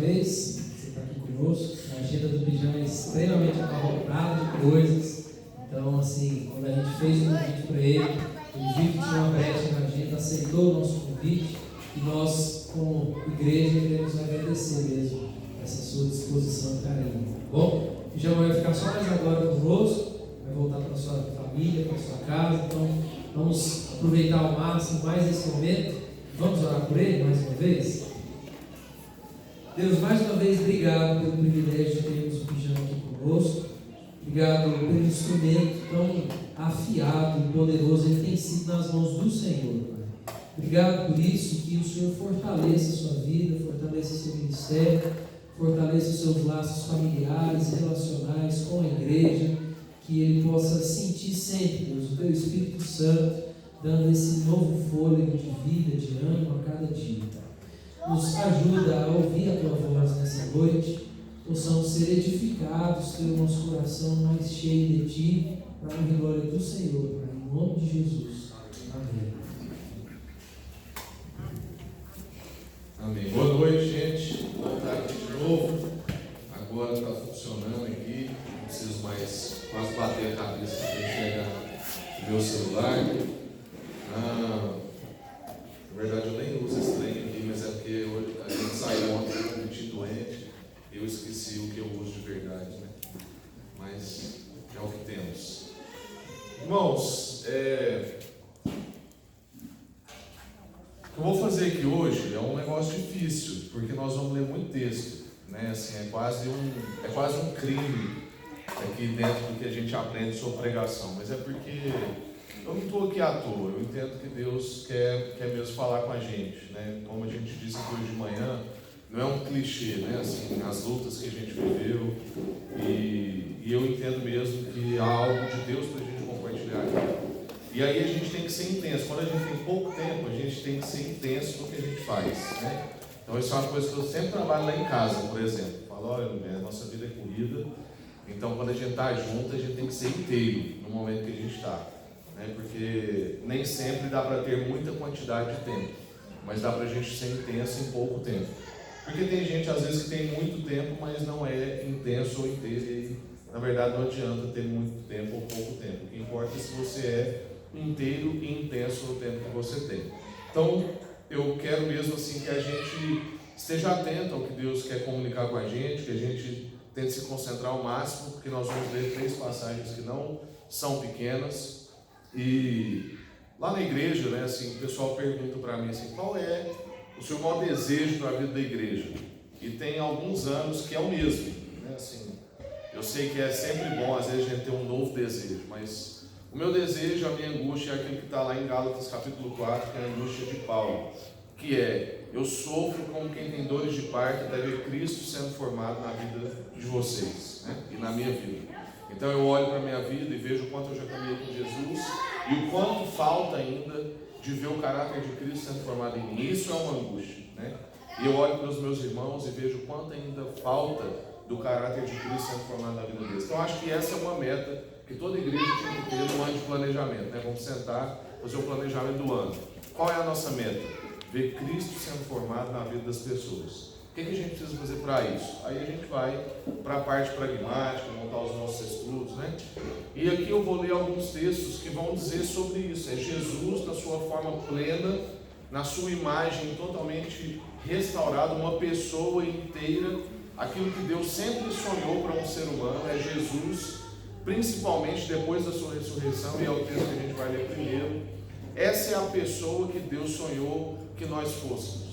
vez você está aqui conosco. A agenda do Pijama é extremamente abarrotada de coisas. Então, assim, quando a gente fez o convite para ele viu que tinha uma brecha na agenda, aceitou o nosso convite e nós, como igreja, queremos agradecer mesmo essa sua disposição e carinho. Tá bom? O Pijama vai ficar só mais agora conosco, vai voltar para a sua família, para a sua casa. Então, vamos aproveitar ao máximo mais esse momento. Vamos orar por ele mais uma vez? Deus, mais uma vez, obrigado pelo privilégio de termos o Pijama aqui conosco. Obrigado pelo instrumento tão afiado e poderoso ele tem sido nas mãos do Senhor, Pai. Obrigado por isso, que o Senhor fortaleça a sua vida, fortaleça o seu ministério, fortaleça os seus laços familiares, relacionais com a igreja, que ele possa sentir sempre, Deus, o teu Espírito Santo, dando esse novo fôlego de vida, de ânimo a cada dia. Nos ajuda a ouvir a tua voz nessa noite, possamos ser edificados, ter o nosso coração mais cheio de ti, para a glória do Senhor, Pai, em nome de Jesus. Amém. Amém. Boa noite, gente. Vamos estar aqui de novo. Agora está funcionando aqui. Não preciso mais quase bater a cabeça para enxergar o meu celular. Na verdade, eu nem uso esse trem aqui, mas é porque hoje a gente saiu ontem com um bitinho doente. Eu esqueci o que eu uso de verdade, né? Mas é o que temos. Irmãos, o que eu vou fazer aqui hoje é um negócio difícil, porque nós vamos ler muito texto, né? Assim, é quase um crime aqui dentro do que a gente aprende sobre pregação, mas é porque eu não estou aqui à toa. Eu entendo que Deus quer mesmo falar com a gente, né? Como a gente disse aqui hoje de manhã, não é um clichê, né? Assim, as lutas que a gente viveu, e eu entendo mesmo que há algo de Deus para a gente compartilhar aqui. E aí a gente tem que ser intenso. Quando a gente tem pouco tempo, a gente tem que ser intenso no que a gente faz, né? Então isso é uma coisa que eu sempre trabalho lá em casa, por exemplo. Falo, olha, a nossa vida é corrida, então quando a gente está junto, a gente tem que ser inteiro no momento que a gente está, né? Porque nem sempre dá para ter muita quantidade de tempo, mas dá para a gente ser intenso em pouco tempo. Porque tem gente, às vezes, que tem muito tempo, mas não é intenso ou inteiro. E, na verdade, não adianta ter muito tempo ou pouco tempo. O que importa é se você é inteiro e intenso no tempo que você tem. Então, eu quero mesmo assim que a gente esteja atento ao que Deus quer comunicar com a gente, que a gente tente se concentrar ao máximo, porque nós vamos ler 3 passagens que não são pequenas. E lá na igreja, né, assim, o pessoal pergunta para mim assim, qual é o seu maior desejo para a vida da igreja? E tem alguns anos que é o mesmo, né? Assim, eu sei que é sempre bom às vezes a gente ter um novo desejo, mas o meu desejo, a minha angústia é aquilo que está lá em Gálatas capítulo 4, que é a angústia de Paulo, que é: eu sofro como quem tem dores de parto até ver Cristo sendo formado na vida de vocês, né? E na minha vida. Então eu olho para a minha vida e vejo o quanto eu já caminhei com Jesus e o quanto falta ainda de ver o caráter de Cristo sendo formado em mim. Isso é uma angústia, né? E eu olho para os meus irmãos e vejo o quanto ainda falta do caráter de Cristo sendo formado na vida deles. Então acho que essa é uma meta que toda igreja tinha que ter no ano de planejamento, né? Vamos sentar, fazer o planejamento do ano. Qual é a nossa meta? Ver Cristo sendo formado na vida das pessoas. O que a gente precisa fazer para isso? Aí a gente vai para a parte pragmática, montar os nossos estudos, né? E aqui eu vou ler alguns textos que vão dizer sobre isso. É Jesus na sua forma plena, na sua imagem totalmente restaurada, uma pessoa inteira. Aquilo que Deus sempre sonhou para um ser humano é Jesus, principalmente depois da sua ressurreição, e é o texto que a gente vai ler primeiro. Essa é a pessoa que Deus sonhou que nós fôssemos.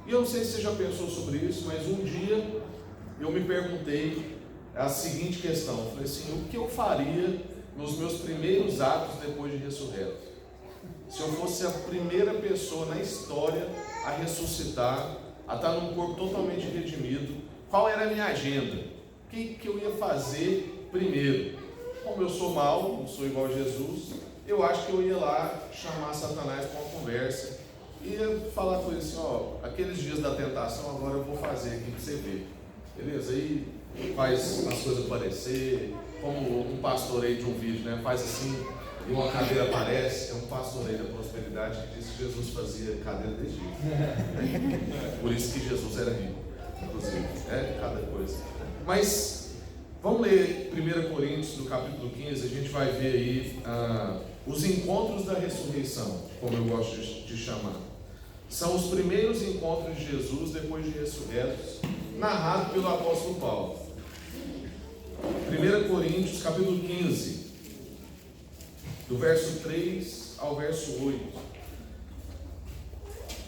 E eu não sei se você já pensou sobre isso, mas um dia eu me perguntei a seguinte questão. Eu falei assim, o que eu faria nos meus primeiros atos depois de ressurreto? Se eu fosse a primeira pessoa na história a ressuscitar, a estar num corpo totalmente redimido, qual era a minha agenda? O que eu ia fazer primeiro? Como eu sou mau, não sou igual a Jesus, eu acho que eu ia lá chamar Satanás para uma conversa, ia falar com ele assim, ó, aqueles dias da tentação agora eu vou fazer aqui para você ver, beleza? Aí faz as coisas aparecer, como um pastoreio de um vídeo, né? Faz assim e uma cadeira aparece. É um pastoreio da prosperidade que disse que Jesus fazia cadeira desse jeito. Por isso que Jesus era rico, inclusive. Mas vamos ler 1 Coríntios, no capítulo 15, a gente vai ver aí os encontros da ressurreição, como eu gosto de chamar. São os primeiros encontros de Jesus depois de ressurretos, narrados pelo apóstolo Paulo. 1 Coríntios, capítulo 15, do verso 3 ao verso 8.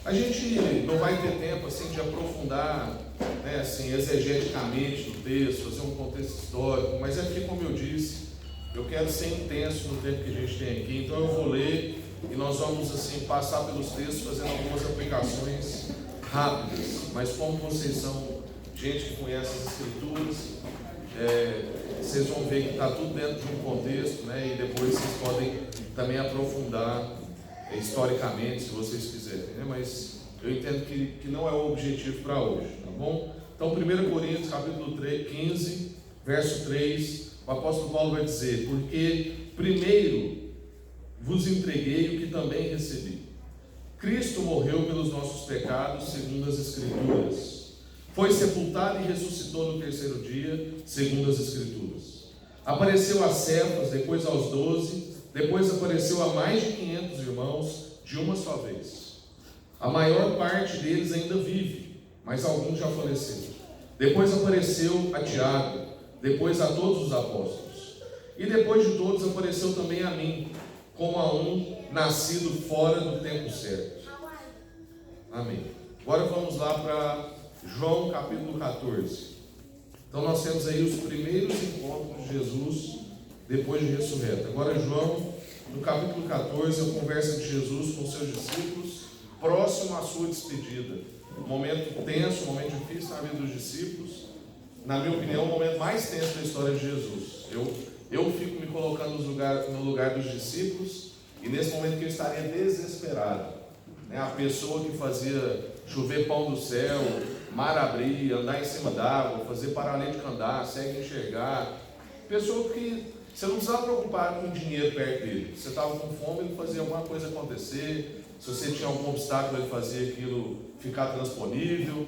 A gente não vai ter tempo assim de aprofundar, né, assim, exegeticamente no texto, fazer um contexto histórico, mas é porque, como eu disse, eu quero ser intenso no tempo que a gente tem aqui, então eu vou ler e nós vamos assim passar pelos textos fazendo algumas aplicações rápidas, mas como vocês são gente que conhece as escrituras, vocês vão ver que está tudo dentro de um contexto, né, e depois vocês podem também aprofundar historicamente, se vocês quiserem, né, mas eu entendo que não é o objetivo para hoje, tá bom? Então 1 Coríntios capítulo 15, verso 3, o apóstolo Paulo vai dizer: porque primeiro vos entreguei o que também recebi. Cristo morreu pelos nossos pecados, segundo as Escrituras. Foi sepultado e ressuscitou no terceiro dia, segundo as Escrituras. Apareceu a Cefas, depois aos 12, depois apareceu a mais de 500 irmãos, de uma só vez. A maior parte deles ainda vive, mas alguns já faleceram. Depois apareceu a Tiago, depois a todos os apóstolos. E depois de todos apareceu também a mim, como a um nascido fora do tempo certo. Amém. Agora vamos lá para João capítulo 14. Então nós temos aí os primeiros encontros de Jesus depois de ressurreto. Agora João, no capítulo 14, a conversa de Jesus com seus discípulos, próximo à sua despedida. Um momento tenso, um momento difícil na vida dos discípulos. Na minha opinião, o momento mais tenso da história de Jesus. Eu fico me colocando no lugar dos discípulos, e nesse momento que eu estaria desesperado, né? A pessoa que fazia chover pão do céu, mar abrir, andar em cima d'água, fazer paralítico andar, cego enxergar, pessoa que você não precisava preocupar com dinheiro perto dele. Você estava com fome, ele fazia alguma coisa acontecer. Se você tinha algum obstáculo, ele fazia aquilo ficar transponível.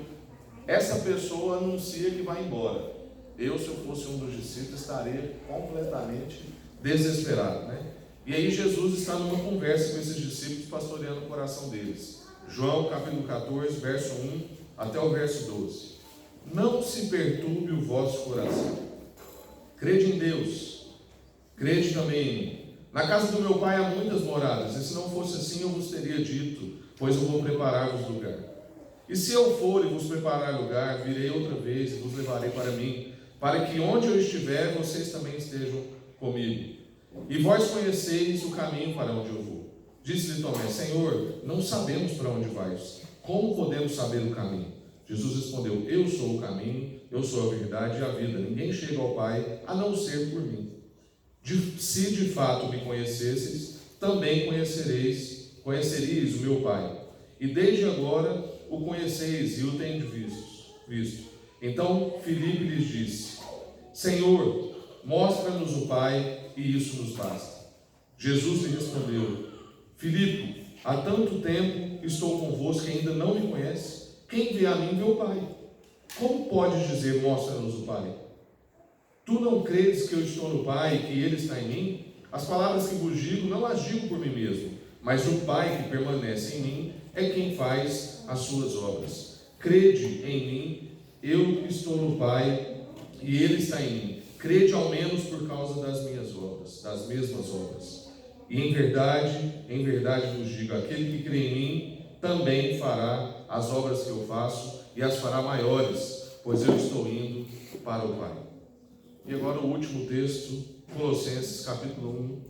Essa pessoa anuncia que vai embora. Eu, se eu fosse um dos discípulos, estaria completamente desesperado, né? E aí Jesus está numa conversa com esses discípulos, pastoreando o coração deles. João capítulo 14, verso 1 até o verso 12. Não se perturbe o vosso coração. Crede em Deus, crede também em mim. Na casa do meu pai há muitas moradas, e se não fosse assim eu vos teria dito, pois eu vou preparar-vos lugar. E se eu for e vos preparar lugar, virei outra vez e vos levarei para mim, para que onde eu estiver, vocês também estejam comigo. E vós conheceis o caminho para onde eu vou. Disse-lhe Tomé: Senhor, não sabemos para onde vais. Como podemos saber o caminho? Jesus respondeu: Eu sou o caminho, eu sou a verdade e a vida. Ninguém chega ao Pai a não ser por mim. Se de fato me conhecesseis, também conheceríeis o meu Pai. E desde agora o conheceis e o tendes visto. Então Filipe lhes disse: Senhor, mostra-nos o Pai, e isso nos basta. Jesus lhe respondeu: Filipe, há tanto tempo estou convosco que ainda não me conhece. Quem vê a mim vê o Pai. Como podes dizer: mostra-nos o Pai? Tu não credes que eu estou no Pai e que Ele está em mim? As palavras que vos digo, não as digo por mim mesmo, mas o Pai que permanece em mim é quem faz as suas obras. Crede em mim, eu estou no Pai e Ele está em mim. Crede ao menos por causa das minhas obras, das mesmas obras. E em verdade vos digo, aquele que crê em mim também fará as obras que eu faço e as fará maiores, pois eu estou indo para o Pai. E agora o último texto, Colossenses capítulo 1,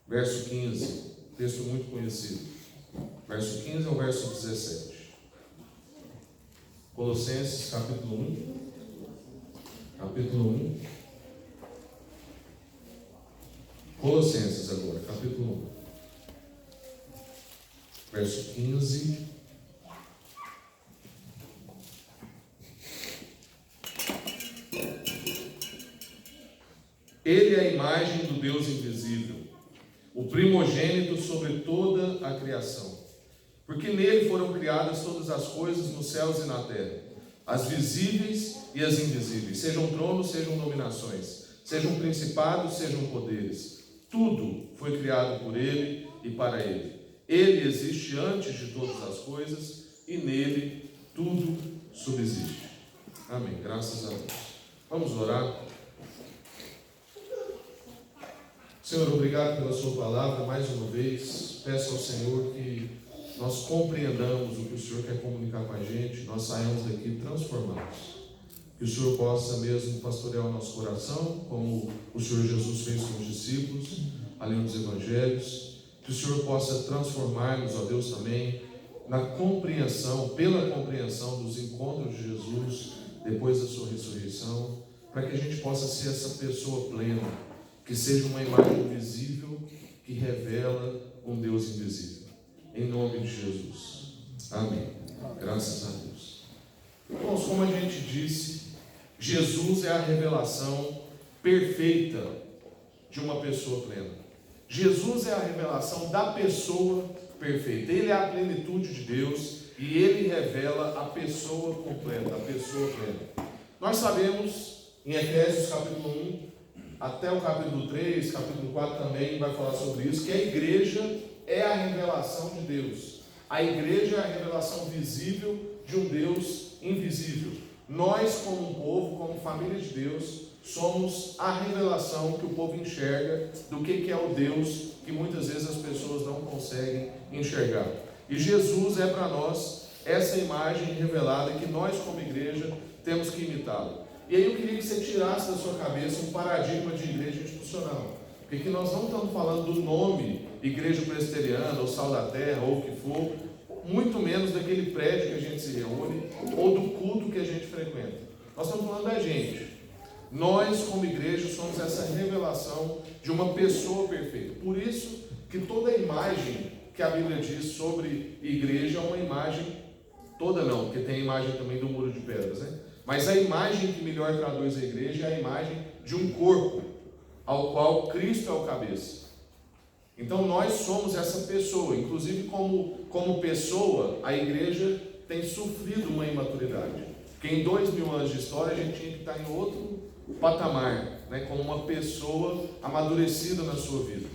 verso 15, texto muito conhecido. Verso 15 ao verso 17. Colossenses capítulo 1. Capítulo 1. Colossenses agora, capítulo 1. Verso 15. Ele é a imagem do Deus invisível, o primogênito sobre toda a criação. Porque nele foram criadas todas as coisas nos céus e na terra, as visíveis e as invisíveis, sejam tronos, sejam dominações, sejam principados, sejam poderes. Tudo foi criado por Ele e para Ele. Ele existe antes de todas as coisas e nele tudo subsiste. Amém. Graças a Deus. Vamos orar. Senhor, obrigado pela sua palavra mais uma vez. Peço ao Senhor que nós compreendamos o que o Senhor quer comunicar com a gente, nós saímos daqui transformados. Que o Senhor possa mesmo pastorear o nosso coração, como o Senhor Jesus fez com os discípulos, ali nos evangelhos. Que o Senhor possa transformar-nos, ó Deus, também na compreensão, pela compreensão dos encontros de Jesus depois da sua ressurreição, para que a gente possa ser essa pessoa plena, que seja uma imagem visível que revela um Deus invisível. Em nome de Jesus. Amém. Graças a Deus. Irmãos, como a gente disse, Jesus é a revelação perfeita de uma pessoa plena. Jesus é a revelação da pessoa perfeita. Ele é a plenitude de Deus e Ele revela a pessoa completa, a pessoa plena. Nós sabemos, em Efésios capítulo 1, até o capítulo 3, capítulo 4 também vai falar sobre isso, que a igreja é a revelação de Deus. A igreja é a revelação visível de um Deus invisível. Nós, como um povo, como família de Deus, somos a revelação que o povo enxerga do que é o Deus que muitas vezes as pessoas não conseguem enxergar. E Jesus é para nós essa imagem revelada que nós, como igreja, temos que imitá-lo. E aí eu queria que você tirasse da sua cabeça um paradigma de igreja institucional. Porque aqui nós não estamos falando do nome Igreja Presbiteriana, ou Sal da Terra, ou o que for, muito menos daquele prédio que a gente se reúne, ou do culto que a gente frequenta. Nós estamos falando da gente. Nós, como igreja, somos essa revelação de uma pessoa perfeita. Por isso que toda a imagem que a Bíblia diz sobre igreja é uma imagem, toda não, porque tem a imagem também do muro de pedras, né? Mas a imagem que melhor traduz a igreja é a imagem de um corpo, ao qual Cristo é o cabeça. Então nós somos essa pessoa, inclusive como pessoa, a igreja tem sofrido uma imaturidade. Porque em 2000 anos de história a gente tinha que estar em outro patamar, né, como uma pessoa amadurecida na sua vida.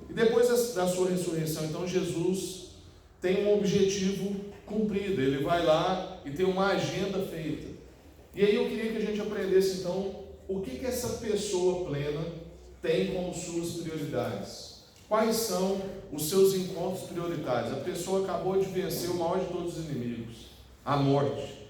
E depois da sua ressurreição, então Jesus tem um objetivo cumprido, ele vai lá e tem uma agenda feita. E aí eu queria que a gente aprendesse então o que essa pessoa plena tem como suas prioridades. Quais são os seus encontros prioritários? A pessoa acabou de vencer o maior de todos os inimigos, a morte.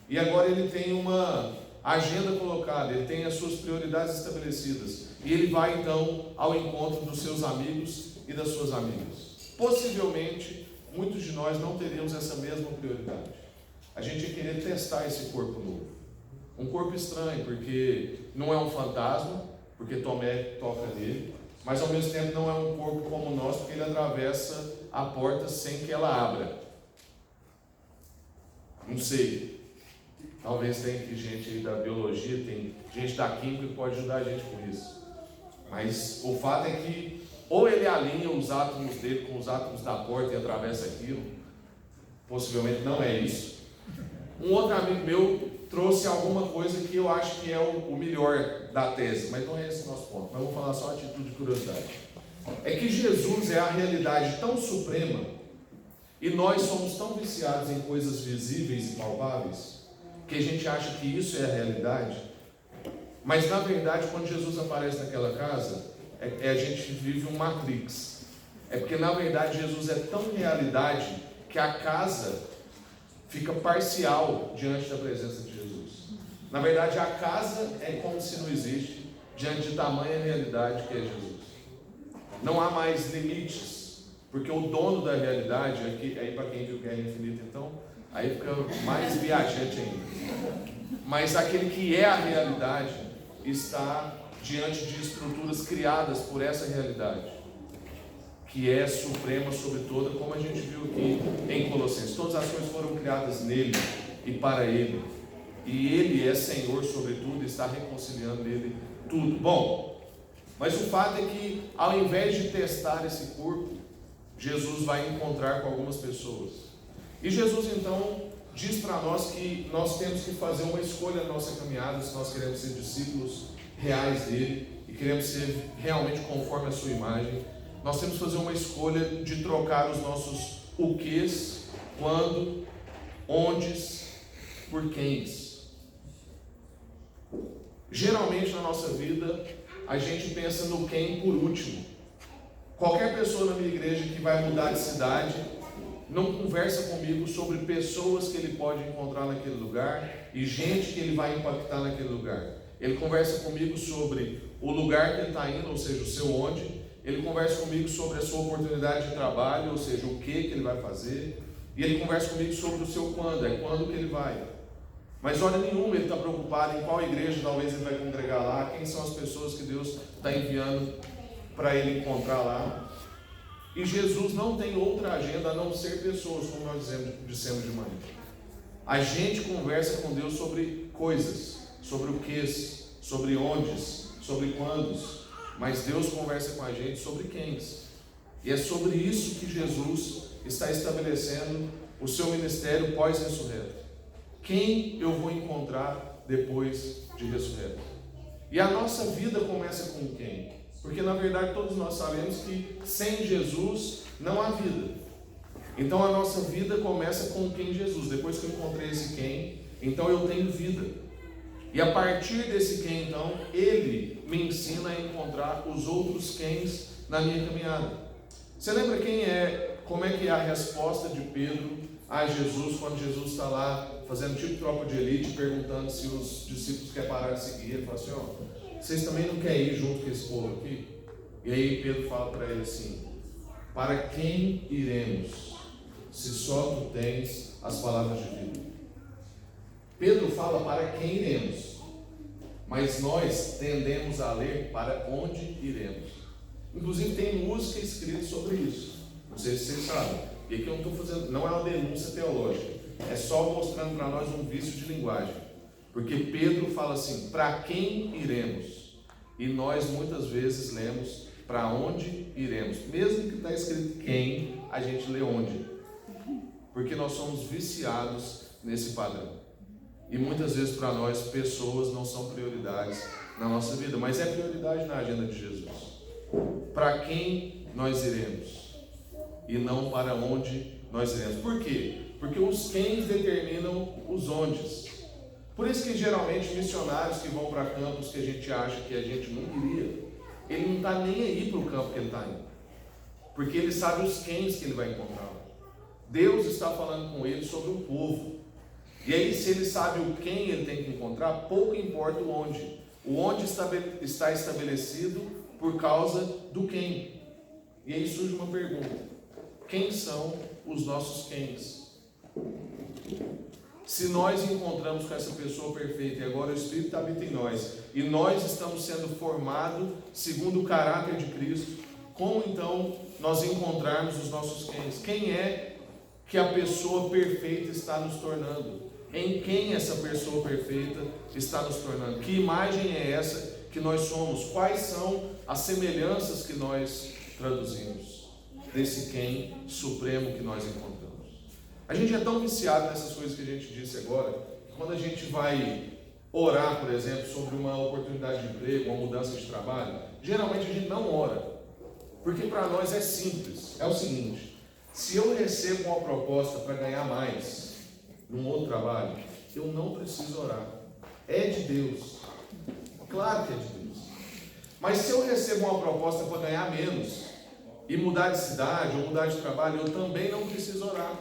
E agora ele tem uma agenda colocada, ele tem as suas prioridades estabelecidas. E ele vai então ao encontro dos seus amigos e das suas amigas. Possivelmente, muitos de nós não teríamos essa mesma prioridade. A gente ia querer testar esse corpo novo. Um corpo estranho, porque não é um fantasma, porque Tomé toca nele, mas ao mesmo tempo não é um corpo como o nosso, porque ele atravessa a porta sem que ela abra. Não sei. Talvez tenha gente aí da biologia, tem gente da química que pode ajudar a gente com isso. Mas o fato é que ou ele alinha os átomos dele com os átomos da porta e atravessa aquilo, possivelmente não é isso. Um outro amigo meu trouxe alguma coisa que eu acho que é o melhor da tese, mas não é esse o nosso ponto. Mas eu vou falar só a título de curiosidade. É que Jesus é a realidade tão suprema e nós somos tão viciados em coisas visíveis e palpáveis que a gente acha que isso é a realidade. Mas na verdade, quando Jesus aparece naquela casa, a gente vive um Matrix. É porque na verdade Jesus é tão realidade que a casa fica parcial diante da presença de Jesus. Na verdade, a casa é como se não existe diante de tamanha realidade que é Jesus. Não há mais limites, porque o dono da realidade, aí para quem viu Guerra Infinita, então, aí fica mais viajante ainda. Mas aquele que é a realidade está diante de estruturas criadas por essa realidade, que é suprema sobre toda, como a gente viu aqui em Colossenses. Todas as coisas foram criadas nele e para ele, e ele é Senhor sobre tudo e está reconciliando nele tudo. Bom, mas o fato é que ao invés de testar esse corpo, Jesus vai encontrar com algumas pessoas. E Jesus então diz para nós que nós temos que fazer uma escolha na nossa caminhada, se nós queremos ser discípulos reais dele e queremos ser realmente conforme a sua imagem. Nós temos que fazer uma escolha de trocar os nossos o quês, quando, ondes, por quens. Geralmente na nossa vida a gente pensa no quem por último. Qualquer pessoa na minha igreja que vai mudar de cidade não conversa comigo sobre pessoas que ele pode encontrar naquele lugar e gente que ele vai impactar naquele lugar. Ele conversa comigo sobre o lugar que ele está indo, ou seja, o seu onde. Ele conversa comigo sobre a sua oportunidade de trabalho, ou seja, o que ele vai fazer. E ele conversa comigo sobre o seu quando, é quando que ele vai. Mas hora nenhuma ele está preocupado em qual igreja talvez ele vai congregar lá, quem são as pessoas que Deus está enviando para ele encontrar lá. E Jesus não tem outra agenda a não ser pessoas, como nós dissemos de manhã. A gente conversa com Deus sobre coisas, sobre o quês, sobre ondes, sobre quandos, mas Deus conversa com a gente sobre quens. E é sobre isso que Jesus está estabelecendo o seu ministério pós-ressurreto. Quem eu vou encontrar depois de ressurreto? E a nossa vida começa com quem? Porque na verdade todos nós sabemos que sem Jesus não há vida. Então a nossa vida começa com quem? Jesus. Depois que eu encontrei esse quem, então eu tenho vida. E a partir desse quem, então, ele me ensina a encontrar os outros quens na minha caminhada. Você lembra como é que é a resposta de Pedro a Jesus, quando Jesus está lá fazendo tipo tropa de elite, perguntando se os discípulos querem parar de seguir? Ele fala assim: vocês também não querem ir junto com esse povo aqui? E aí Pedro fala para ele assim: para quem iremos, se só tu tens as palavras de vida? Pedro fala para quem iremos, mas nós tendemos a ler para onde iremos. Inclusive tem música escrita sobre isso, não sei se vocês sabem. E aqui eu não estou fazendo, não é uma denúncia teológica, é só mostrando para nós um vício de linguagem. Porque Pedro fala assim: para quem iremos? E nós muitas vezes lemos para onde iremos. Mesmo que está escrito quem, a gente lê onde. Porque nós somos viciados nesse padrão. E muitas vezes para nós pessoas não são prioridades na nossa vida, mas é prioridade na agenda de Jesus. Para quem nós iremos e não para onde nós iremos. Por quê? Porque os quens determinam os ondes. Por isso que geralmente missionários que vão para campos que a gente acha que a gente não iria, ele não está nem aí para o campo que ele está indo, porque ele sabe os quens que ele vai encontrar. Deus está falando com ele sobre o povo. E aí, se ele sabe o quem ele tem que encontrar, pouco importa o onde. O onde está estabelecido por causa do quem. E aí surge uma pergunta: quem são os nossos quens? Se nós encontramos com essa pessoa perfeita e agora o Espírito habita em nós e nós estamos sendo formados segundo o caráter de Cristo, como então nós encontrarmos os nossos quens? Quem é que a pessoa perfeita está nos tornando? Em quem essa pessoa perfeita está nos tornando? Que imagem é essa que nós somos? Quais são as semelhanças que nós traduzimos desse quem supremo que nós encontramos? A gente é tão viciado nessas coisas que a gente disse agora, que quando a gente vai orar, por exemplo, sobre uma oportunidade de emprego, uma mudança de trabalho, geralmente a gente não ora, porque para nós é simples. É o seguinte: se eu recebo uma proposta para ganhar mais num outro trabalho, eu não preciso orar. É de Deus. Claro que é de Deus. Mas se eu recebo uma proposta para ganhar menos e mudar de cidade ou mudar de trabalho, eu também não preciso orar,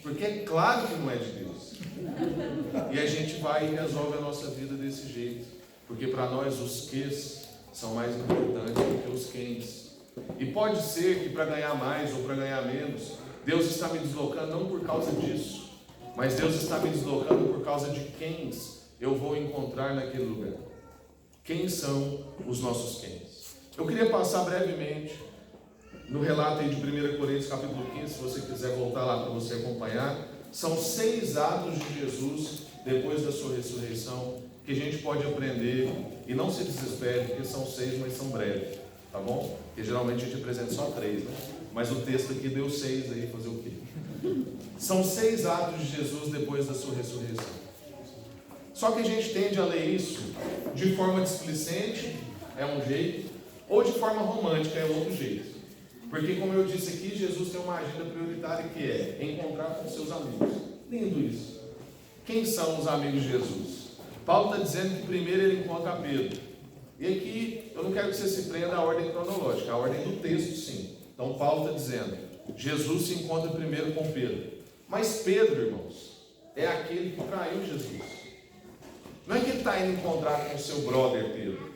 porque é claro que não é de Deus. E a gente vai e resolve a nossa vida desse jeito, porque para nós os quês são mais importantes do que os quens. E pode ser que para ganhar mais ou para ganhar menos, Deus está me deslocando não por causa disso, mas Deus está me deslocando por causa de quens eu vou encontrar naquele lugar. Quem são os nossos quens? Eu queria passar brevemente no relato aí de 1 Coríntios capítulo 15, se você quiser voltar lá para você acompanhar. São 6 atos de Jesus depois da sua ressurreição que a gente pode aprender, e não se desespere, porque são 6, mas são breves, tá bom? Porque geralmente a gente apresenta só 3, né? Mas o texto aqui deu 6 aí, fazer o quê? São 6 atos de Jesus depois da sua ressurreição. Só que a gente tende a ler isso de forma displicente, é um jeito, ou de forma romântica, é outro jeito. Porque, como eu disse aqui, Jesus tem uma agenda prioritária que é encontrar com seus amigos. Lindo isso. Quem são os amigos de Jesus? Paulo está dizendo que primeiro ele encontra Pedro. E aqui eu não quero que você se prenda à ordem cronológica, à ordem do texto, sim. Então Paulo está dizendo, Jesus se encontra primeiro com Pedro. Mas Pedro, irmãos, é aquele que traiu Jesus. Não é que ele está indo encontrar com o seu brother Pedro.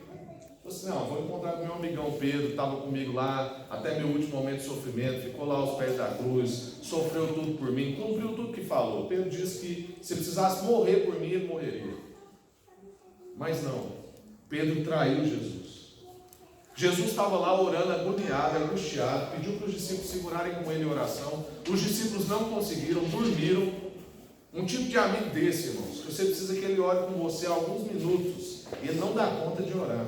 Assim, não, vou encontrar com meu amigão Pedro, estava comigo lá, até meu último momento de sofrimento, ficou lá aos pés da cruz, sofreu tudo por mim, cumpriu tudo que falou. Pedro disse que se precisasse morrer por mim, ele morreria. Mas não, Pedro traiu Jesus. Jesus estava lá orando, agoniado, angustiado, pediu para os discípulos segurarem com ele a oração. Os discípulos não conseguiram, dormiram. Um tipo de amigo desse, irmãos, que você precisa que ele ore com você alguns minutos e ele não dá conta de orar.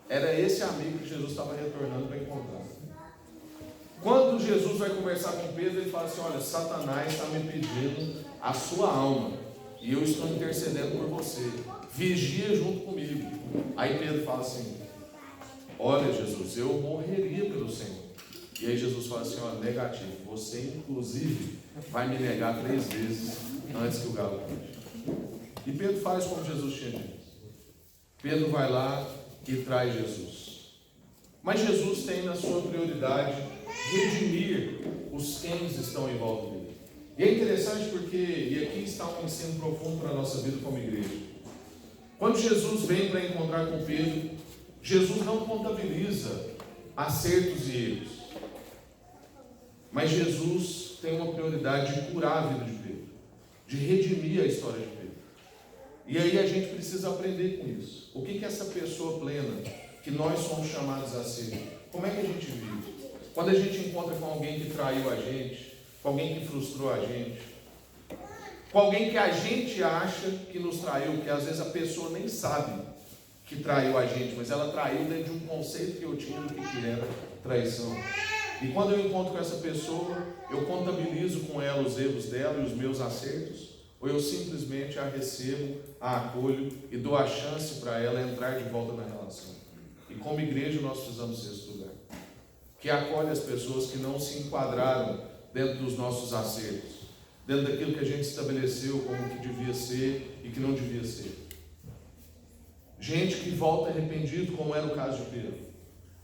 Era esse amigo que Jesus estava retornando para encontrar. Quando Jesus vai conversar com Pedro, ele fala assim, olha, Satanás está me pedindo a sua alma e eu estou intercedendo por você. Vigia junto comigo. Aí Pedro fala assim, olha Jesus, eu morreria pelo Senhor. E aí Jesus fala assim, olha, negativo, você inclusive vai me negar 3 vezes antes que o galo cante. E Pedro faz como Jesus tinha dito. Pedro vai lá e traz Jesus. Mas Jesus tem na sua prioridade redimir os quem estão em volta dele. E é interessante porque, e aqui está um ensino profundo para a nossa vida como igreja. Quando Jesus vem para encontrar com Pedro, Jesus não contabiliza acertos e erros. Mas Jesus tem uma prioridade de curar a vida de Pedro, de redimir a história de Pedro. E aí a gente precisa aprender com isso. O que é essa pessoa plena que nós somos chamados a ser? Como é que a gente vive? Quando a gente encontra com alguém que traiu a gente, com alguém que frustrou a gente, com alguém que a gente acha que nos traiu, que às vezes a pessoa nem sabe que traiu a gente, mas ela traiu dentro de um conceito que eu tinha do que era traição. E quando eu encontro com essa pessoa, eu contabilizo com ela os erros dela e os meus acertos, ou eu simplesmente a recebo, a acolho e dou a chance para ela entrar de volta na relação. E como igreja nós precisamos ser esse lugar, que acolhe as pessoas que não se enquadraram dentro dos nossos acertos, dentro daquilo que a gente estabeleceu como que devia ser e que não devia ser. Gente que volta arrependido, como era o caso de Pedro.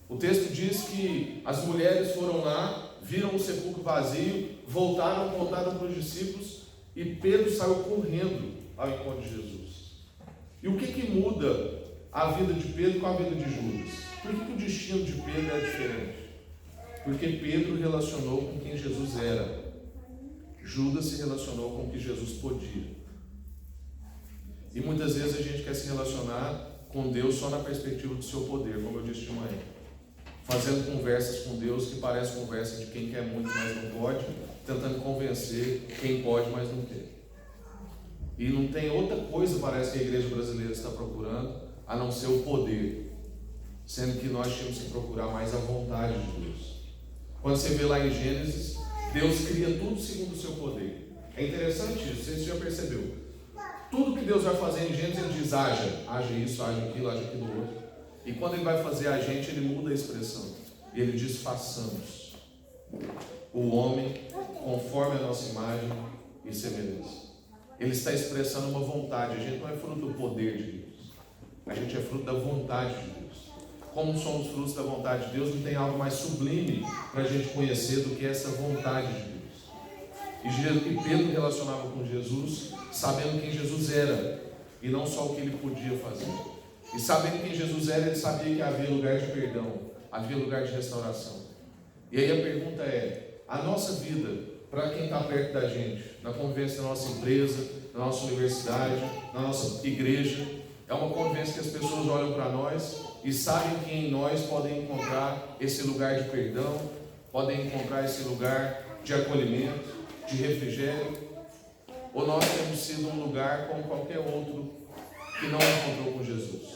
O texto diz que as mulheres foram lá, viram o sepulcro vazio, voltaram para os discípulos e Pedro saiu correndo ao encontro de Jesus. E o que muda a vida de Pedro com a vida de Judas? Por que o destino de Pedro é diferente? Porque Pedro relacionou com quem Jesus era. Judas se relacionou com o que Jesus podia. E muitas vezes a gente quer se relacionar com Deus só na perspectiva do seu poder, como eu disse de manhã. Fazendo conversas com Deus que parecem conversa de quem quer muito, mas não pode, tentando convencer quem pode, mas não quer. E não tem outra coisa, parece, que a igreja brasileira está procurando, a não ser o poder. Sendo que nós tínhamos que procurar mais a vontade de Deus. Quando você vê lá em Gênesis, Deus cria tudo segundo o seu poder. É interessante isso, você já percebeu. Tudo que Deus vai fazer em Gênesis, Ele diz, haja isso, haja aquilo outro. E quando Ele vai fazer a gente, Ele muda a expressão. E Ele diz, façamos o homem conforme a nossa imagem e semelhança. Ele está expressando uma vontade. A gente não é fruto do poder de Deus. A gente é fruto da vontade de Deus. Como somos frutos da vontade de Deus, não tem algo mais sublime para a gente conhecer do que essa vontade de Deus. E Pedro relacionava com Jesus, sabendo quem Jesus era, e não só o que ele podia fazer. E sabendo quem Jesus era, ele sabia que havia lugar de perdão, havia lugar de restauração. E aí a pergunta é, a nossa vida, para quem está perto da gente, na convivência da nossa empresa, na nossa universidade, na nossa igreja, é uma convivência que as pessoas olham para nós e sabem que em nós podem encontrar esse lugar de perdão, podem encontrar esse lugar de acolhimento, de refrigério, ou nós temos sido um lugar como qualquer outro que não encontrou com Jesus.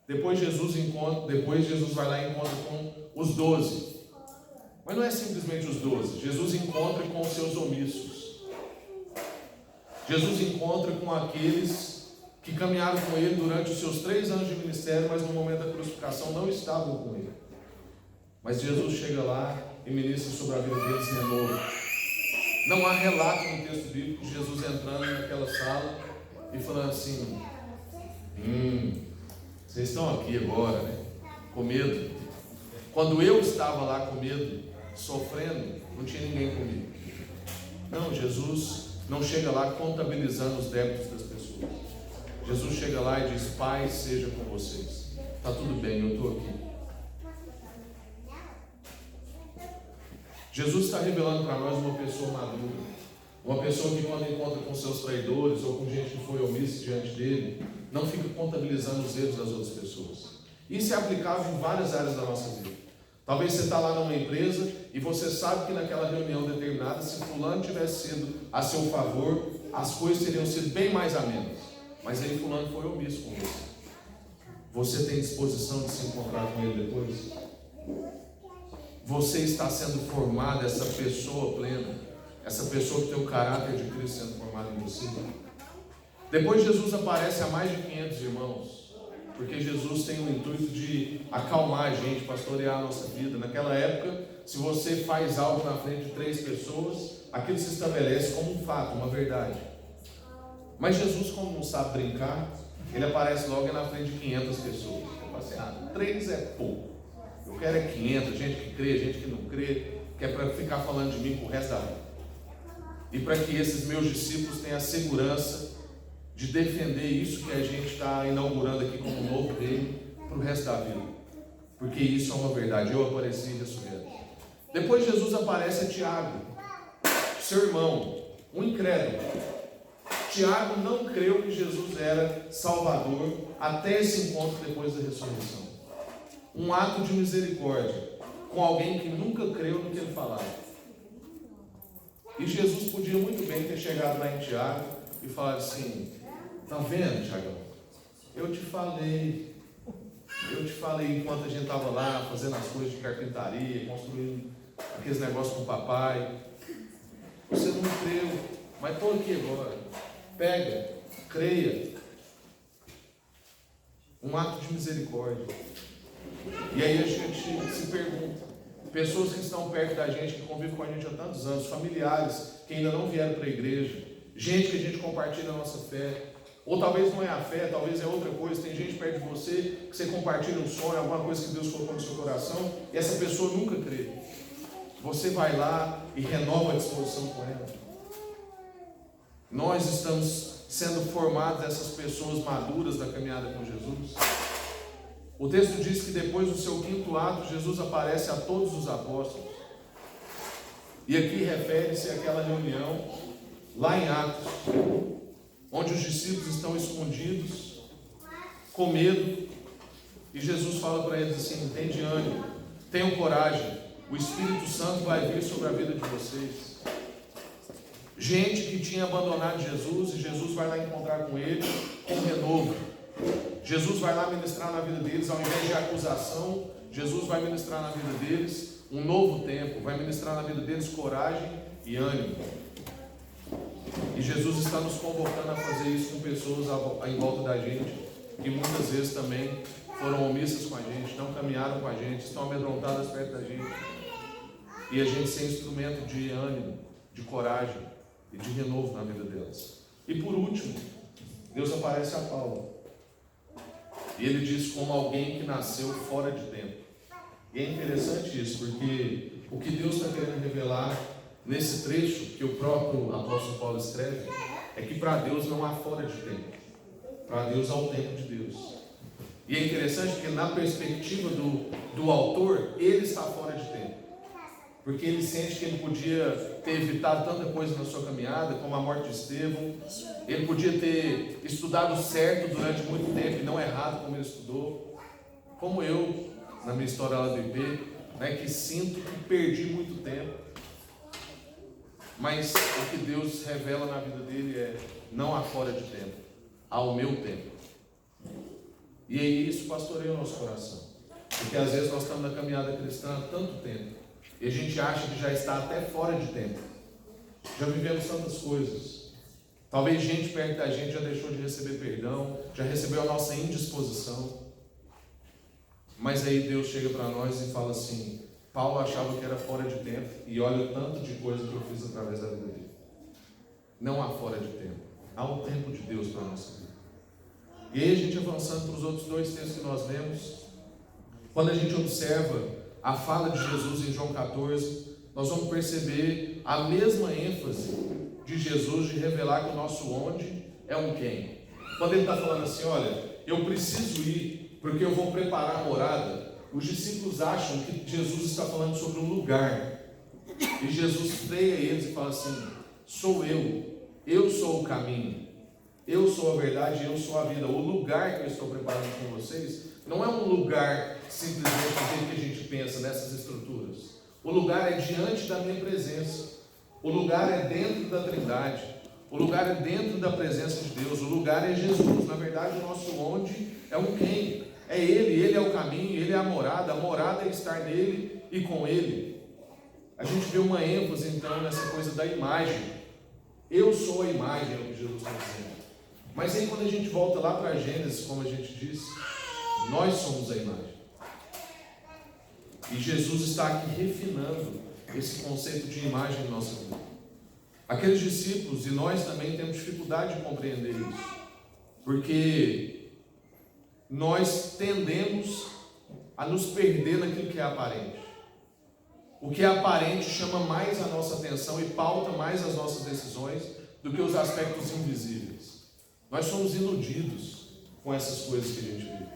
Depois Jesus vai lá e encontra com os 12. Mas não é simplesmente os 12. Jesus encontra com os seus omissos. Jesus encontra com aqueles que caminharam com ele durante os seus 3 anos de ministério, mas no momento da crucificação não estavam com ele. Mas Jesus chega lá e ministra sobre a vida deles de novo. Não há relato no texto bíblico de Jesus entrando naquela sala e falando assim: vocês estão aqui agora, né? Com medo. Quando eu estava lá com medo, sofrendo, não tinha ninguém comigo. Não, Jesus não chega lá contabilizando os débitos das pessoas. Jesus chega lá e diz: Pai seja com vocês. Está tudo bem, eu estou aqui. Jesus está revelando para nós uma pessoa madura, uma pessoa que quando encontra com seus traidores ou com gente que foi omissa diante dele, não fica contabilizando os erros das outras pessoas. Isso é aplicável em várias áreas da nossa vida. Talvez você está lá numa empresa e você sabe que naquela reunião determinada, se fulano tivesse sido a seu favor, as coisas teriam sido bem mais amenas. Mas aí fulano foi omisso com você. Você tem disposição de se encontrar com ele depois? Você está sendo formado, essa pessoa plena, essa pessoa que tem o caráter de Cristo sendo formado em você? Depois Jesus aparece a mais de 500 irmãos, porque Jesus tem o intuito de acalmar a gente, pastorear a nossa vida. Naquela época, se você faz algo na frente de 3 pessoas, aquilo se estabelece como um fato, uma verdade. Mas Jesus, como não sabe brincar, ele aparece logo na frente de 500 pessoas. Eu falo assim: 3 é pouco. Eu quero é 500, gente que crê, gente que não crê, que é para ficar falando de mim pro resto da vida. E para que esses meus discípulos tenham a segurança de defender isso que a gente está inaugurando aqui como um novo reino para o resto da vida. Porque isso é uma verdade. Eu apareci e ressurreto. Depois Jesus aparece a Tiago, seu irmão, um incrédulo. Tiago não creu que Jesus era Salvador até esse encontro depois da ressurreição. Um ato de misericórdia com alguém que nunca creu no que ele falava. E Jesus podia muito bem ter chegado lá em Tiago e falado assim: tá vendo, Tiagão? Eu te falei enquanto a gente estava lá fazendo as coisas de carpintaria, construindo aqueles negócios com o papai. Você não creu, mas estou aqui agora. Pega, creia. Um ato de misericórdia. E aí a gente se pergunta, pessoas que estão perto da gente, que convivem com a gente há tantos anos, familiares que ainda não vieram para a igreja, gente que a gente compartilha a nossa fé, ou talvez não é a fé, talvez é outra coisa. Tem gente perto de você que você compartilha um sonho, alguma coisa que Deus colocou no seu coração, e essa pessoa nunca crê. Você vai lá e renova a disposição com ela. Nós estamos sendo formados essas pessoas maduras da caminhada com Jesus. O texto diz que depois do seu 5º ato, Jesus aparece a todos os apóstolos. E aqui refere-se àquela reunião lá em Atos, onde os discípulos estão escondidos, com medo, e Jesus fala para eles assim: tem de ânimo, tenham coragem, o Espírito Santo vai vir sobre a vida de vocês. Gente que tinha abandonado Jesus, e Jesus vai lá encontrar com eles com renovo. Jesus vai lá ministrar na vida deles, ao invés de acusação, Jesus vai ministrar na vida deles um novo tempo, vai ministrar na vida deles coragem e ânimo. E Jesus está nos convocando a fazer isso com pessoas em volta da gente, que muitas vezes também foram omissas com a gente, não caminharam com a gente, estão amedrontadas perto da gente. E a gente ser instrumento de ânimo, de coragem e de renovo na vida delas. E por último, Deus aparece a Paulo. E ele diz como alguém que nasceu fora de tempo. E é interessante isso, porque o que Deus está querendo revelar nesse trecho que o próprio apóstolo Paulo escreve, é que para Deus não há fora de tempo. Para Deus há o tempo de Deus. E é interessante porque na perspectiva do autor, ele está fora de tempo. Porque ele sente que ele podia ter evitado tanta coisa na sua caminhada, como a morte de Estevão. Ele podia ter estudado certo durante muito tempo e não errado como ele estudou. Como eu, na minha história lá do IP, né, que sinto que perdi muito tempo. Mas o que Deus revela na vida dele é: não há fora de tempo, há o meu tempo. E aí isso pastoreia o nosso coração. Porque às vezes nós estamos na caminhada cristã há tanto tempo, E a gente acha que já está até fora de tempo. Já vivemos tantas coisas. Talvez gente perto da gente já deixou de receber perdão, já recebeu a nossa indisposição. Mas aí Deus chega para nós e fala assim: Paulo achava que era fora de tempo, e olha o tanto de coisa que eu fiz através da vida dele. Não há fora de tempo, há um tempo de Deus para a nossa vida. E aí a gente avançando para os outros dois textos que nós lemos, quando a gente observa a fala de Jesus em João 14, nós vamos perceber a mesma ênfase de Jesus de revelar que o nosso onde é um quem. Quando ele está falando assim: olha, eu preciso ir porque eu vou preparar a morada, os discípulos acham que Jesus está falando sobre um lugar, e Jesus freia eles e fala assim: sou eu sou o caminho, eu sou a verdade, eu sou a vida. O lugar que eu estou preparando com vocês não é um lugar simplesmente aquele que a gente pensa nessas estruturas. O lugar é diante da minha presença, o lugar é dentro da Trindade, o lugar é dentro da presença de Deus, o lugar é Jesus. Na verdade, o nosso onde é um quem, é Ele é o caminho, Ele é a morada é estar nele e com Ele. A gente vê uma ênfase então nessa coisa da imagem. Eu sou a imagem, é o que Jesus está dizendo. Mas aí quando a gente volta lá para Gênesis, como a gente disse, nós somos a imagem. E Jesus está aqui refinando esse conceito de imagem em nossa vida. Aqueles discípulos e nós também temos dificuldade de compreender isso, porque nós tendemos a nos perder naquilo que é aparente. O que é aparente chama mais a nossa atenção e pauta mais as nossas decisões do que os aspectos invisíveis. Nós somos iludidos com essas coisas que a gente vê.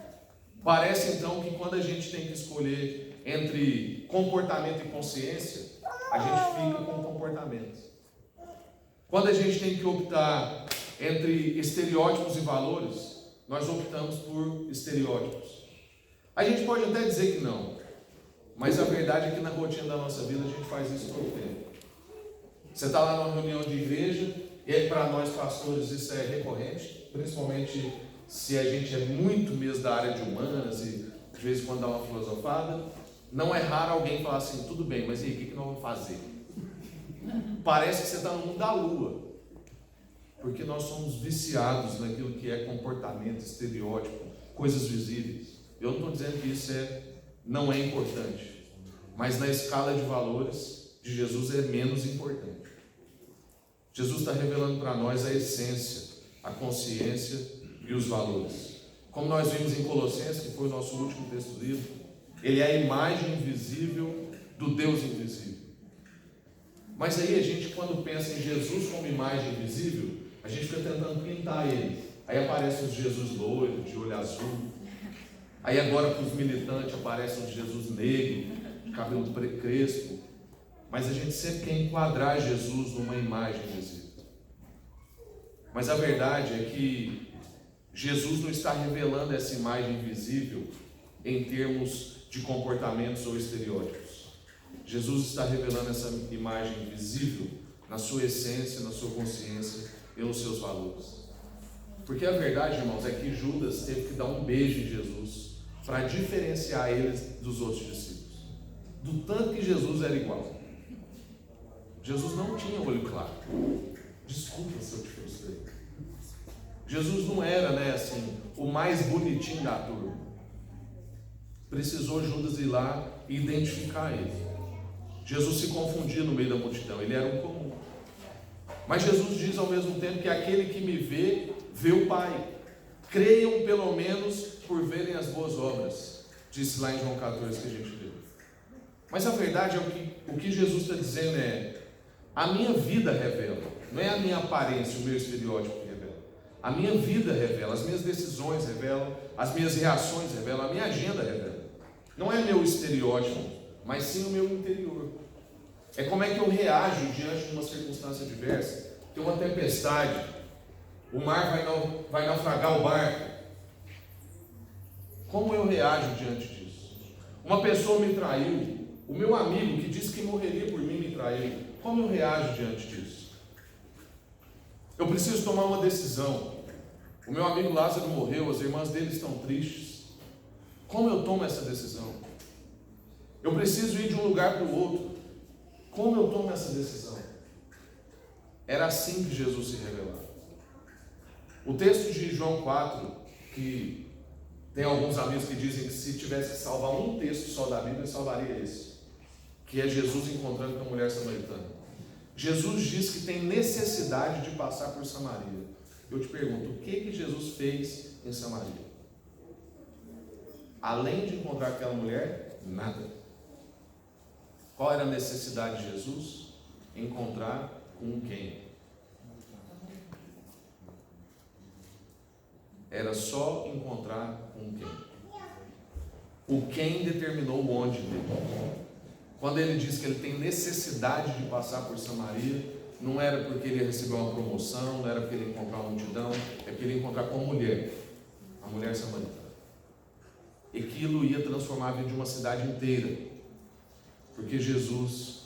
Parece então que quando a gente tem que escolher entre comportamento e consciência, a gente fica com comportamento. Quando a gente tem que optar entre estereótipos e valores, nós optamos por estereótipos. A gente pode até dizer que não, mas a verdade é que na rotina da nossa vida a gente faz isso todo o tempo. Você está lá numa reunião de igreja, e aí para nós pastores isso é recorrente, principalmente se a gente é muito mesmo da área de humanas e de vez em quando dá uma filosofada. Não é raro alguém falar assim: tudo bem, mas e aí, o que nós vamos fazer? Parece que você está no mundo da lua, porque nós somos viciados naquilo que é comportamento, estereótipo, coisas visíveis. Eu não estou dizendo que isso não é importante, mas na escala de valores de Jesus é menos importante. Jesus está revelando para nós a essência, a consciência e os valores. Como nós vimos em Colossenses, que foi o nosso último texto lido, ele é a imagem invisível do Deus invisível. Mas aí a gente, quando pensa em Jesus como imagem invisível, a gente fica tentando pintar ele. Aí aparece o Jesus loiro, de olho azul. Aí agora para os militantes aparece o Jesus negro, de cabelo crespo. Mas a gente sempre quer enquadrar Jesus numa imagem invisível. Mas a verdade é que Jesus não está revelando essa imagem invisível em termos de comportamentos ou estereótipos. Jesus está revelando essa imagem visível na sua essência, na sua consciência e nos seus valores. Porque a verdade, irmãos, é que Judas teve que dar um beijo em Jesus para diferenciar ele dos outros discípulos. Do tanto que Jesus era igual. Jesus não tinha olho claro. Desculpa se eu te frustrei. Jesus não era, o mais bonitinho da turma. Precisou Judas ir lá e identificar ele. Jesus se confundia no meio da multidão, ele era um comum. Mas Jesus diz ao mesmo tempo que aquele que me vê, vê o Pai. Creiam pelo menos por verem as boas obras, disse lá em João 14 que a gente leu. Mas a verdade é o que Jesus está dizendo a minha vida revela, não é a minha aparência, o meu estereótipo que revela. A minha vida revela, as minhas decisões revelam, as minhas reações revelam, a minha agenda revela. Não é meu estereótipo, mas sim o meu interior. É como é que eu reajo diante de uma circunstância adversa. Tem uma tempestade, o mar vai naufragar o barco. Como eu reajo diante disso? Uma pessoa me traiu, o meu amigo que disse que morreria por mim me traiu. Como eu reajo diante disso? Eu preciso tomar uma decisão. O meu amigo Lázaro morreu, as irmãs dele estão tristes. Como eu tomo essa decisão? Eu preciso ir de um lugar para o outro. Como eu tomo essa decisão? Era assim que Jesus se revelava. O texto de João 4, que tem alguns amigos que dizem que se tivesse que salvar um texto só da Bíblia, salvaria esse, que é Jesus encontrando com a mulher samaritana. Jesus diz que tem necessidade de passar por Samaria. Eu te pergunto, o que Jesus fez em Samaria? Além de encontrar aquela mulher, nada. Qual era a necessidade de Jesus? Encontrar com quem? Era só encontrar com quem? O quem determinou o onde dele. Quando ele diz que ele tem necessidade de passar por Samaria, não era porque ele ia receber uma promoção, não era porque ele ia encontrar uma multidão, é porque ele ia encontrar com a mulher samaritana. E aquilo ia transformar a vida de uma cidade inteira, porque Jesus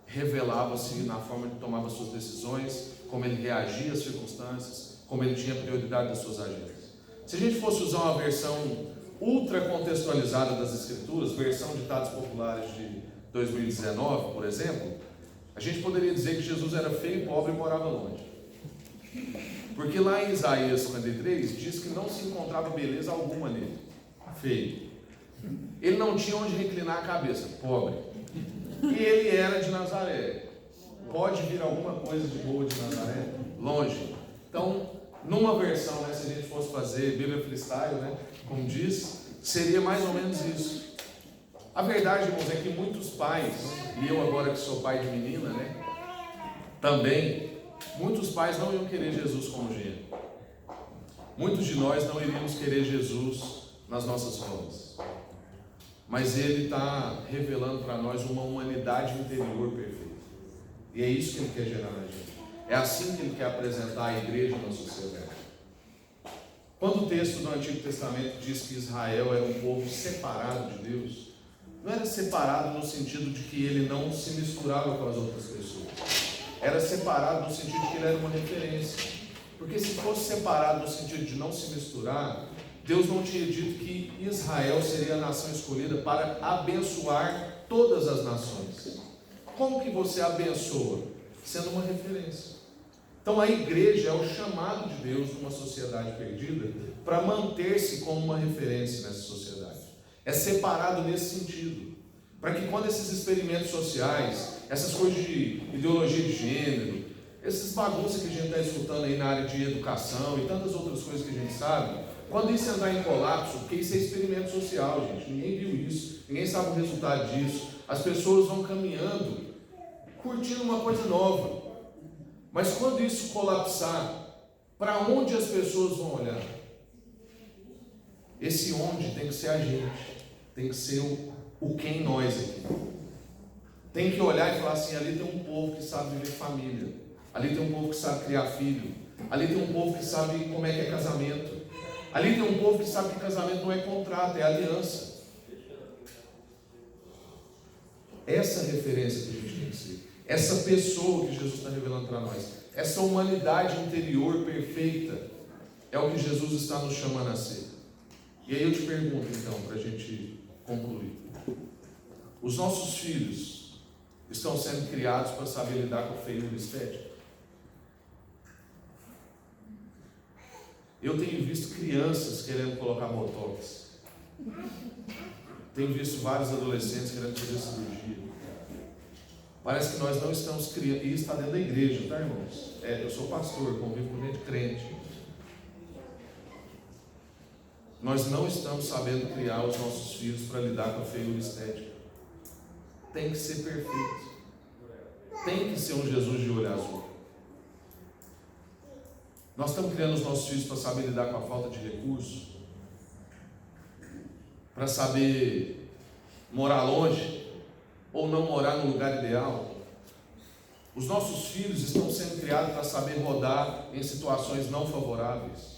revelava-se na forma de tomar as suas decisões, como ele reagia às circunstâncias, como ele tinha prioridade das suas agendas. Se a gente fosse usar uma versão ultra contextualizada das Escrituras, versão ditados populares de 2019, por exemplo, a gente poderia dizer que Jesus era feio, pobre e morava longe. Porque lá em Isaías 53 diz que não se encontrava beleza alguma nele. Feio. Ele não tinha onde reclinar a cabeça, pobre. E ele era de Nazaré. Pode vir alguma coisa de boa de Nazaré? Longe. Então, numa versão, né, se a gente fosse fazer Bíblia freestyle, né, como diz, seria mais ou menos isso. A verdade, irmãos, é que muitos pais, e eu agora que sou pai de menina, né, também, muitos pais não iam querer Jesus como gênero. Muitos de nós não iríamos querer Jesus nas nossas rodas. Mas Ele está revelando para nós uma humanidade interior perfeita. E é isso que Ele quer gerar na gente. É assim que Ele quer apresentar a igreja na sociedade. Quando o texto do Antigo Testamento diz que Israel era um povo separado de Deus, não era separado no sentido de que ele não se misturava com as outras pessoas. Era separado no sentido de que ele era uma referência. Porque se fosse separado no sentido de não se misturar, Deus não tinha dito que Israel seria a nação escolhida para abençoar todas as nações. Como que você abençoa? Sendo uma referência. Então a igreja é o chamado de Deus numa sociedade perdida para manter-se como uma referência nessa sociedade. É separado nesse sentido. Para que quando esses experimentos sociais, essas coisas de ideologia de gênero, essas bagunças que a gente está escutando aí na área de educação e tantas outras coisas que a gente sabe, quando isso entrar em colapso, porque isso é experimento social, gente, ninguém viu isso, ninguém sabe o resultado disso, as pessoas vão caminhando, curtindo uma coisa nova, mas quando isso colapsar, para onde as pessoas vão olhar? Esse onde tem que ser a gente, tem que ser o quem nós aqui, tem que olhar e falar assim, ali tem um povo que sabe viver família, ali tem um povo que sabe criar filho, ali tem um povo que sabe como é que é casamento, ali tem um povo que sabe que casamento não é contrato, é aliança. Essa referência que a gente tem que ser, essa pessoa que Jesus está revelando para nós, essa humanidade interior perfeita, é o que Jesus está nos chamando a ser. E aí eu te pergunto então, para a gente concluir, os nossos filhos estão sendo criados para saber lidar com a feiura estética? Eu tenho visto crianças querendo colocar botox. Tenho visto vários adolescentes querendo fazer cirurgia. Parece que nós não estamos criando. E isso está dentro da igreja, tá, irmãos? Eu sou pastor, convivo com gente crente. Nós não estamos sabendo criar os nossos filhos para lidar com a feiura estética. Tem que ser perfeito. Tem que ser um Jesus de olho azul. Nós estamos criando os nossos filhos para saber lidar com a falta de recursos, para saber morar longe ou não morar no lugar ideal. Os nossos filhos estão sendo criados para saber rodar em situações não favoráveis.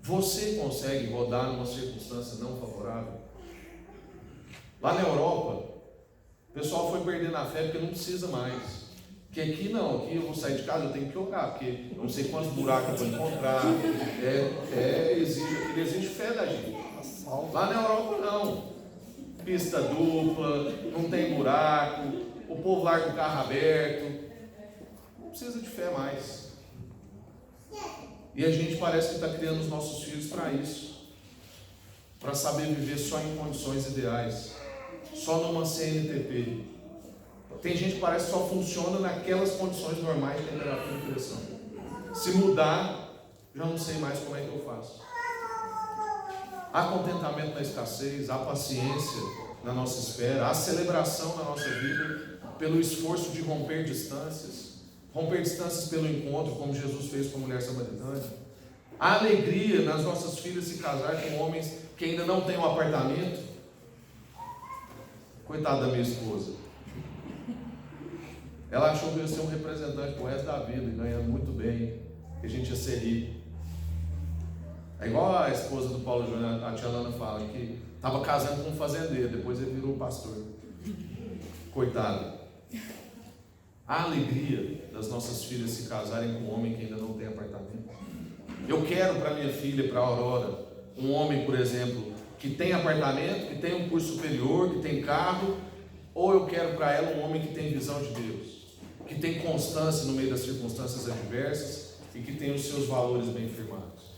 Você consegue rodar numa circunstância não favorável? Lá na Europa, o pessoal foi perdendo a fé porque não precisa mais. Porque aqui não, aqui eu vou sair de casa, eu tenho que orar, porque eu não sei quantos buracos eu vou encontrar. Exige fé da gente. Lá na Europa não. Pista dupla, não tem buraco. o povo larga o carro aberto. Não precisa de fé mais. E a gente parece que está criando os nossos filhos para isso, para saber viver só em condições ideais, só numa CNTP. Tem gente que parece que só funciona naquelas condições normais de temperatura e pressão. Se mudar, já não sei mais como é que eu faço. Há contentamento na escassez, há paciência na nossa espera, há celebração na nossa vida pelo esforço de romper distâncias pelo encontro, como Jesus fez com a mulher samaritana. Há alegria nas nossas filhas se casar com homens que ainda não têm um apartamento. Coitada da minha esposa. Ela achou que eu ia ser um representante pro resto da vida, e ganhando muito bem, que a gente ia ser rico. É igual a esposa do Paulo Júnior, a tia Lana fala, que estava casando com um fazendeiro, depois ele virou pastor. Coitado. Há alegria das nossas filhas se casarem com um homem que ainda não tem apartamento. Eu quero para minha filha, para a Aurora, um homem, por exemplo, que tem apartamento, que tem um curso superior, que tem carro, ou eu quero para ela um homem que tem visão de Deus, que tem constância no meio das circunstâncias adversas e que tem os seus valores bem firmados.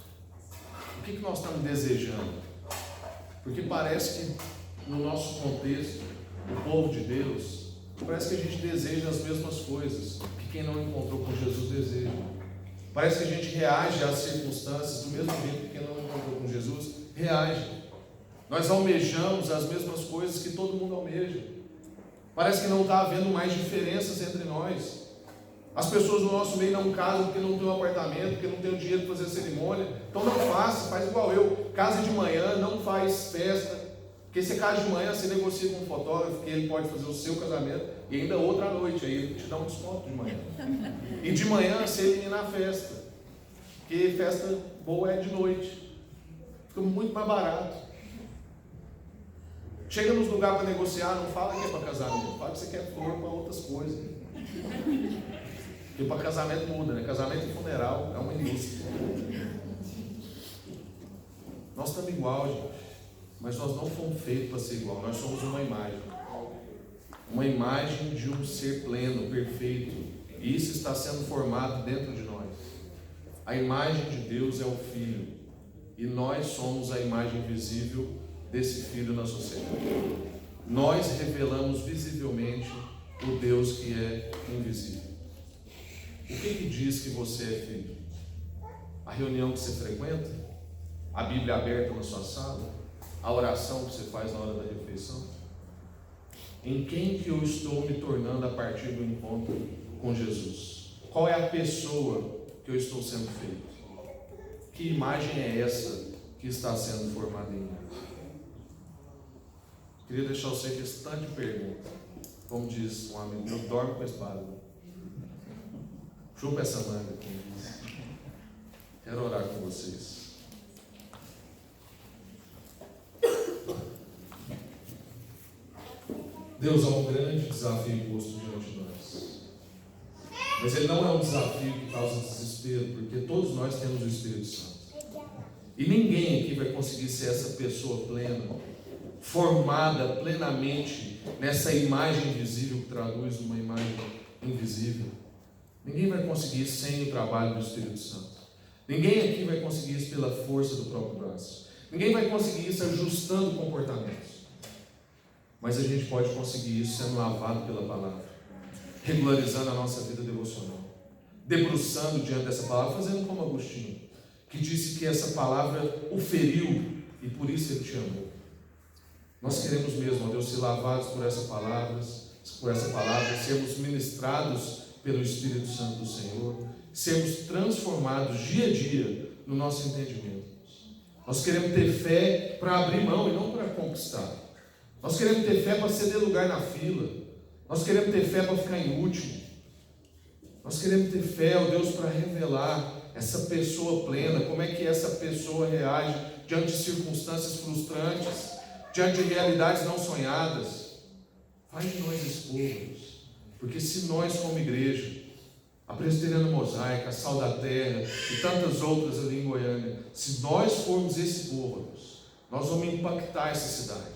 O que nós estamos desejando? Porque parece que no nosso contexto, o povo de Deus, parece que a gente deseja as mesmas coisas que quem não encontrou com Jesus deseja. Parece que a gente reage às circunstâncias do mesmo jeito que quem não encontrou com Jesus reage. Nós almejamos as mesmas coisas que todo mundo almeja. Parece que não está havendo mais diferenças entre nós. As pessoas no nosso meio não casam porque não tem um apartamento, porque não tem o dinheiro para fazer a cerimônia. Então não faça, faz igual eu. Casa de manhã, não faz festa. Porque você casa de manhã, você negocia com um fotógrafo que ele pode fazer o seu casamento e ainda outra noite, aí ele te dá um desconto de manhã. E de manhã você elimina a festa, porque festa boa é de noite. Fica muito mais barato. Chega nos lugares para negociar, não fala que é para casamento, fala que você quer flor para outras coisas. Porque para casamento muda, né? Casamento e funeral é uma indústria. Nós estamos igual, gente. Mas nós não fomos feitos para ser igual, nós somos uma imagem de um ser pleno, perfeito, e isso está sendo formado dentro de nós. A imagem de Deus é o Filho, e nós somos a imagem visível desse Filho na sociedade. Nós revelamos visivelmente o Deus que é invisível. O que diz que você é filho? A reunião que você frequenta? A Bíblia aberta na sua sala? A oração que você faz na hora da refeição? Em quem que eu estou me tornando a partir do encontro com Jesus? Qual é a pessoa que eu estou sendo feito? Que imagem é essa que está sendo formada em mim? Queria deixar você com esse tanto de pergunta. Como diz um amigo, eu dormo com a espada. Chupa essa manga aqui. Quero orar com vocês. Deus, há um grande desafio posto diante de nós. Mas ele não é um desafio que causa desespero, porque todos nós temos o Espírito Santo. E ninguém aqui vai conseguir ser essa pessoa plena, formada plenamente nessa imagem visível que traduz uma imagem invisível. Ninguém vai conseguir isso sem o trabalho do Espírito Santo. Ninguém aqui vai conseguir isso pela força do próprio braço. Ninguém vai conseguir isso ajustando comportamentos. Mas a gente pode conseguir isso sendo lavado pela palavra, regularizando a nossa vida devocional, debruçando diante dessa palavra, fazendo como Agostinho, que disse que essa palavra o feriu e por isso ele te amou. Nós queremos mesmo, ó Deus, ser lavados por essa palavra, sermos ministrados pelo Espírito Santo do Senhor, sermos transformados dia a dia no nosso entendimento. Nós queremos ter fé para abrir mão e não para conquistar. Nós queremos ter fé para ceder lugar na fila. Nós queremos ter fé para ficar em último. Nós queremos ter fé, ó Deus, para revelar essa pessoa plena, como é que essa pessoa reage diante de circunstâncias frustrantes, diante de realidades não sonhadas. Faz de nós esse povo, Deus. Porque se nós, como igreja, a Presbiteriana Mosaica, a Sal da Terra e tantas outras ali em Goiânia, se nós formos esse povo, Deus, nós vamos impactar essa cidade.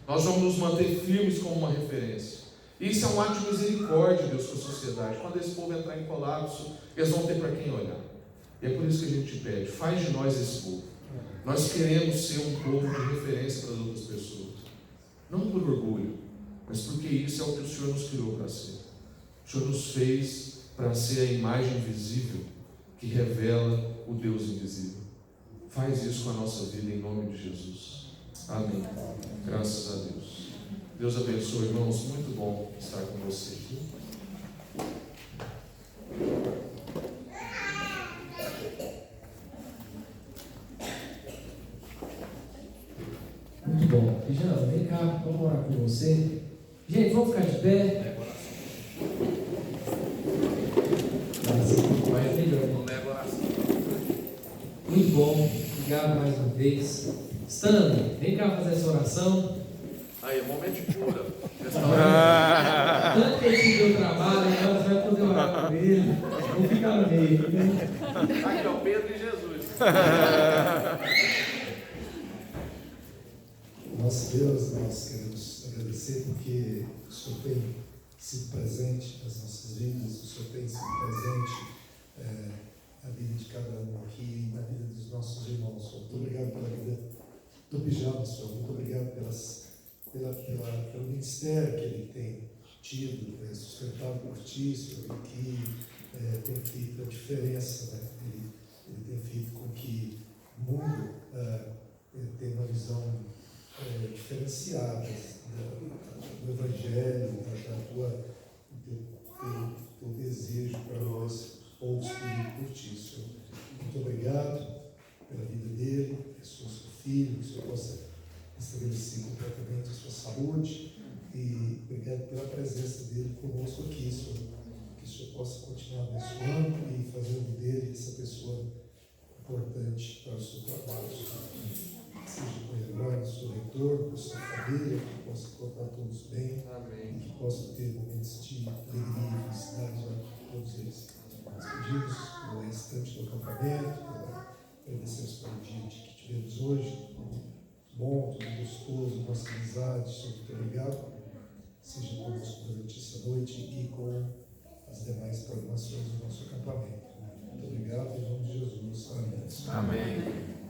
Nós vamos nos manter firmes como uma referência. Isso é um ato de misericórdia, Deus, com a sociedade. Quando esse povo entrar em colapso, eles vão ter para quem olhar. E é por isso que a gente te pede, faz de nós esse povo. Nós queremos ser um povo de referência para as outras pessoas. Não por orgulho, mas porque isso é o que o Senhor nos criou para ser. O Senhor nos fez para ser a imagem visível que revela o Deus invisível. Faz isso com a nossa vida em nome de Jesus. Amém. Graças a Deus. Deus abençoe, irmãos. Muito bom estar com você. Muito bom. Pijama, vem cá, vamos orar com você. Gente, vamos ficar de pé. Vai melhor. Muito bom. Obrigado mais uma vez. Stanley, vem cá fazer essa oração. Aí, momento de cura. Tanto que ele deu trabalho, agora você vai poder orar com ele. Vou ficar no meio. Né? Aqui, ó, Pedro e Jesus. Nosso Deus, nós queremos agradecer porque o Senhor tem sido presente nas nossas vidas, o Senhor tem sido presente na vida de cada um aqui, na vida dos nossos irmãos. Senhor, muito obrigado pela vida do Pijama, Senhor, muito obrigado pelo ministério que ele tem tido, sustentado por ti, Senhor, e que tem feito a diferença, né? Ele tem feito com que o mundo tenha uma visão diferenciadas do Evangelho, do teu desejo para nós, povos escolhidos por ti, Senhor. Muito obrigado pela vida dele, pessoa, seu filho, que o Senhor possa estabelecer completamente a sua saúde, e obrigado pela presença dele conosco aqui, Senhor. Que o Senhor possa continuar abençoando e fazendo dele essa pessoa importante para o seu trabalho, Senhor. Seja com ele agora, no seu reitor, com a sua família, que possa tratar todos bem. Amém. E que possa ter momentos de alegria e felicidade a todos eles. Nós pedimos pelo restante do acampamento, agradecemos pelo dia que tivemos hoje, tudo bom, tudo gostoso, nossa amizade, Senhor, muito obrigado. Seja conosco durante essa noite e com as demais programações do nosso acampamento. Muito obrigado, em nome de Jesus. Amém. Amém.